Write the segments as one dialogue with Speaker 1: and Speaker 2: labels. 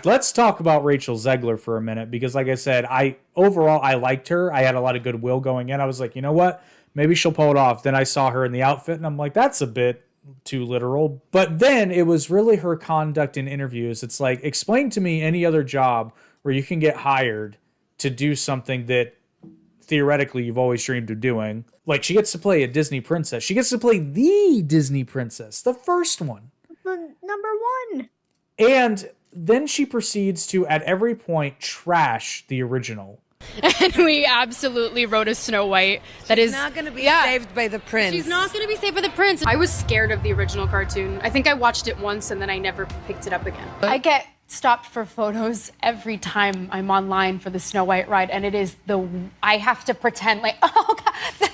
Speaker 1: Let's talk about Rachel Zegler for a minute because, like I said, overall I liked her. I had a lot of goodwill going in. I was like, you know what? Maybe she'll pull it off. Then I saw her in the outfit, and I'm like, that's a bit too literal. But then it was really her conduct in interviews. It's like, explain to me any other job where you can get hired to do something that theoretically you've always dreamed of doing. Like, she gets to play a Disney princess. She gets to play the Disney princess, the first one.
Speaker 2: The number one.
Speaker 1: And then she proceeds to, at every point, trash the original.
Speaker 3: And we absolutely wrote a Snow White that
Speaker 4: She's
Speaker 3: is
Speaker 4: not going to be saved by the prince.
Speaker 3: She's not going to be saved by the prince. I was scared of the original cartoon. I think I watched it once and then I never picked it up again. I get stopped for photos every time I'm online for the Snow White ride, and it is I have to pretend like, oh God,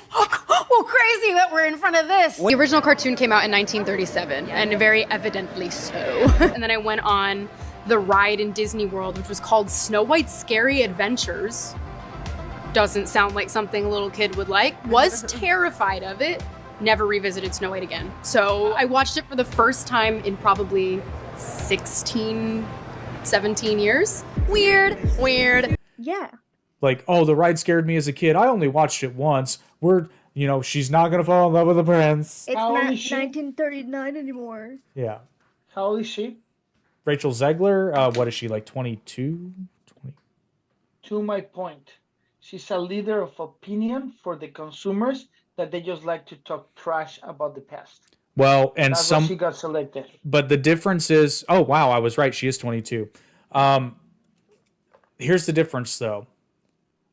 Speaker 3: well, crazy that we're in front of this. The original cartoon came out in 1937, and very evidently so. And then I went on the ride in Disney World, which was called Snow White's Scary Adventures. Doesn't sound like something a little kid would like. Was terrified of it. Never revisited Snow White again. So I watched it for the first time in probably 16, 17 years. Weird.
Speaker 2: Yeah.
Speaker 1: Like, oh, the ride scared me as a kid. I only watched it once. She's not going to fall in love with the prince.
Speaker 2: It's not 1939 anymore.
Speaker 1: Yeah.
Speaker 5: How old is she?
Speaker 1: Rachel Zegler, what is she, like 22? 20?
Speaker 5: To my point, she's a leader of opinion for the consumers that they just like to talk trash about the past.
Speaker 1: Well, and
Speaker 5: that's why she got selected.
Speaker 1: But the difference is, oh wow, I was right. She is 22. Here's the difference, though.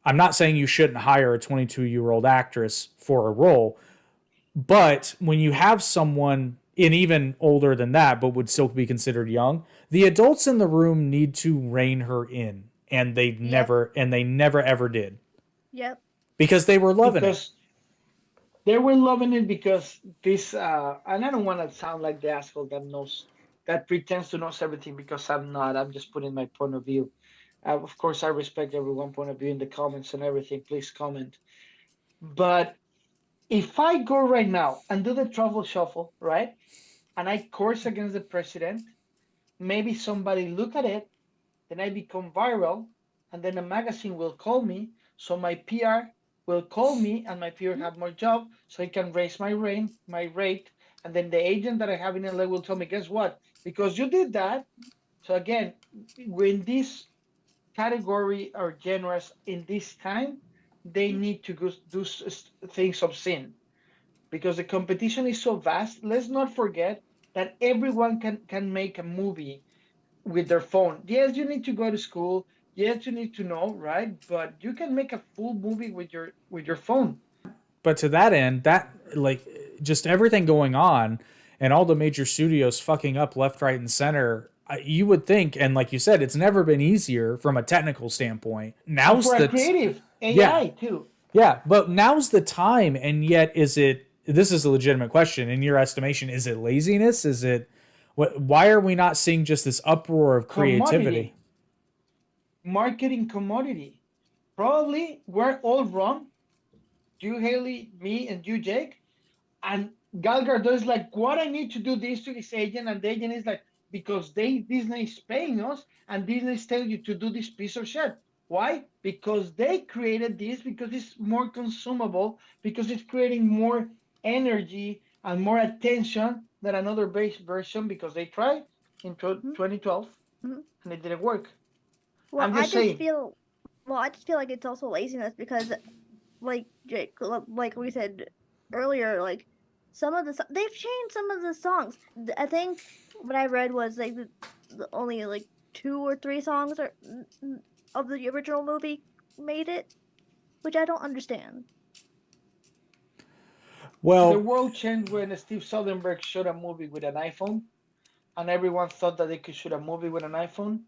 Speaker 1: I'm not saying you shouldn't hire a 22-year-old actress for a role, but when you have someone, and even older than that, but would still be considered young, the adults in the room need to rein her in, and they never ever did.
Speaker 2: Yep.
Speaker 1: Because they were loving it.
Speaker 5: They were loving it because this, and I don't want to sound like the asshole that pretends to know everything, because I'm not. I'm just putting my point of view. Of course, I respect everyone's point of view in the comments and everything. Please comment. But if I go right now and do the truffle shuffle, right, and I course against the president, maybe somebody look at it, then I become viral, and then a magazine will call me, so my PR will call me, and my PR have more job, so I can raise my rate, and then the agent that I have in LA will tell me, guess what? Because you did that. So again, when this category or genres in this time, they need to do things obscene, because the competition is so vast. Let's not forget that everyone can make a movie with their phone. Yes, you need to go to school. Yes, you need to know, right? But you can make a full movie with your phone.
Speaker 1: But to that end, that, like, just everything going on and all the major studios fucking up left, right, and center, you would think, and like you said, it's never been easier from a technical standpoint. Now's
Speaker 5: for a creative AI too.
Speaker 1: Yeah, but now's the time, and yet this is a legitimate question. In your estimation, is it laziness? Is it why are we not seeing just this uproar of creativity?
Speaker 5: Marketing commodity. Probably we're all wrong. You, Hailey, me, and you, Jake. And Gal Gadot is like, what I need to do this to this agent, and the agent is like, because Disney is paying us, and Disney is telling you to do this piece of shit. Why? Because they created this, because it's more consumable, because it's creating more energy and more attention than another base version, because they tried in 2012 and it didn't work.
Speaker 2: Well, I just feel like it's also laziness, because, like Jake, like we said earlier, like they've changed some of the songs. I think what I read was like only like 2 or 3 songs of the original movie made it, which I don't understand.
Speaker 1: Well,
Speaker 5: the world changed when Steve Soderbergh shot a movie with an iPhone, and everyone thought that they could shoot a movie with an iPhone,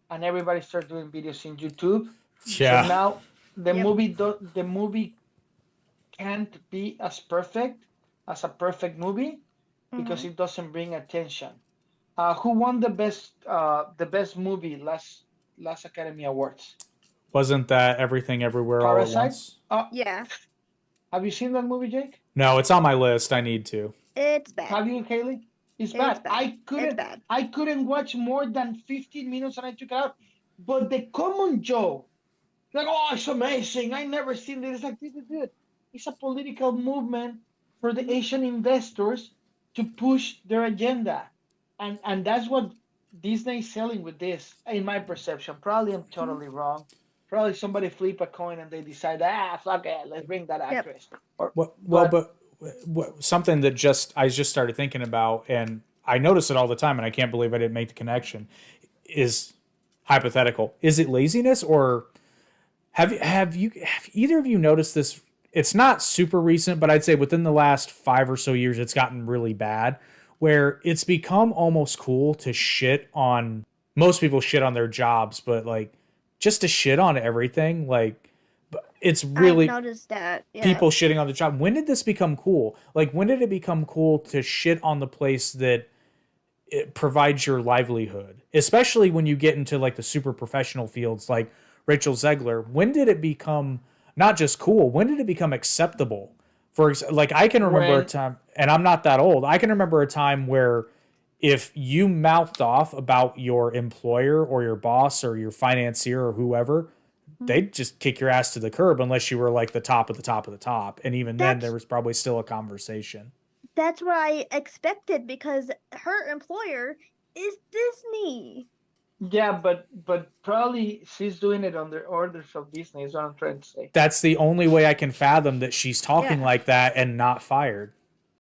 Speaker 5: and everybody started doing videos in YouTube.
Speaker 1: Yeah.
Speaker 5: So now the movie can't be as perfect as a perfect movie, because it doesn't bring attention. Who won the best movie last Academy Awards?
Speaker 1: Wasn't that Everything Everywhere All at Once?
Speaker 2: Yeah.
Speaker 5: Have you seen that movie, Jake?
Speaker 1: No, it's on my list. I need to.
Speaker 2: It's bad.
Speaker 5: Have you, Hailey? It's
Speaker 2: It's
Speaker 5: bad.
Speaker 2: bad. It's bad.
Speaker 5: I couldn't watch more than 15 minutes and I took it out. But the common Joe, like, oh, it's amazing. I never seen this. It's like, dude, it's a political movement for the Asian investors to push their agenda. And that's what Disney is selling with this, in my perception. Probably I'm totally wrong. Probably somebody flip a coin and they decide, fuck it, let's bring that actress.
Speaker 1: But something that I just started thinking about, and I notice it all the time, and I can't believe I didn't make the connection, is hypothetical. Is it laziness, or have either of you noticed this? It's not super recent, but I'd say within the last 5 or so years, it's gotten really bad, where it's become almost cool to shit on. Most people shit on their jobs, but like just to shit on everything, like it's really
Speaker 2: I've noticed that. Yeah.
Speaker 1: people shitting on the job. When did this become cool? Like, when did it become cool to shit on the place that it provides your livelihood? Especially when you get into like the super professional fields like Rachel Zegler. When did it become not just cool? When did it become acceptable? Like, I can remember a time, and I'm not that old. I can remember a time where if you mouthed off about your employer or your boss or your financier or whoever, they'd just kick your ass to the curb unless you were like the top of the top of the top. And even then, there was probably still a conversation.
Speaker 2: That's what I expected because her employer is Disney.
Speaker 5: Yeah, but probably she's doing it on the orders of Disney, is what I'm trying to say.
Speaker 1: That's the only way I can fathom that she's talking like that and not fired.